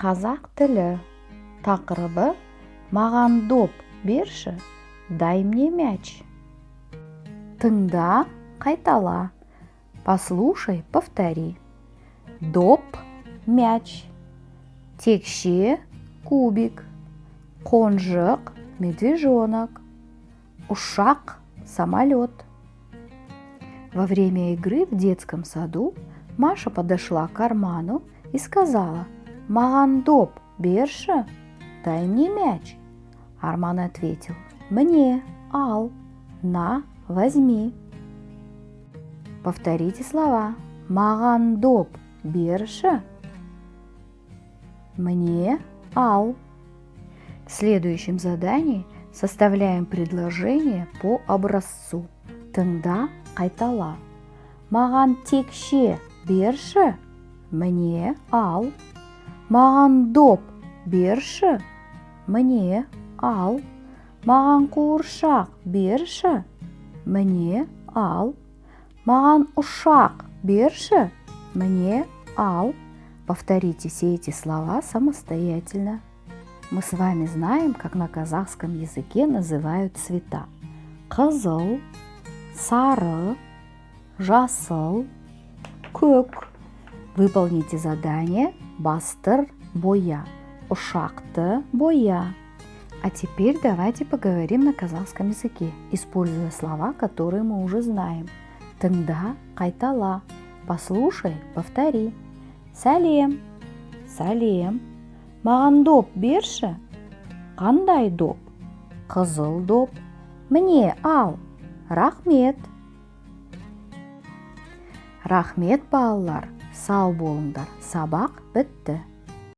Қазақ тілі тақырыбы «Маған доп берші, дай мне мяч». Тыңда, қайтала. Послушай, повтори. Доп – мяч. Текше – кубик. Қонжық – медвежонок. Ушак – самолет. Во время игры в детском саду Маша подошла к Арману и сказала: «Маған доп берші, дай мне мяч». Арман ответил: «Мне, ал, на, возьми». Повторите слова. Маған доп берші, мне, ал. В следующем задании составляем предложение по образцу. Тыңда, қайтала. Маған текше берші, мне, ал. Маған доп берші, мне, ал. Маған қуыршақ берші, мне, ал. Маған ушак берші, мне, ал. Повторите все эти слова самостоятельно. Мы с вами знаем, как на казахском языке называют цвета. Қызыл, сары, жасыл, көк. Выполните задание «Бастыр боя», «Ушақты боя». А теперь давайте поговорим на казахском языке, используя слова, которые мы уже знаем. Тыңда, қайтала. Послушай, повтори. Сәлем, сәлем. Маған доп берші. Қандай доп? Қызыл доп. Мне, ал. Рахмет. Рахмет, балалар. Сау болыңдар. Сабақ бітті.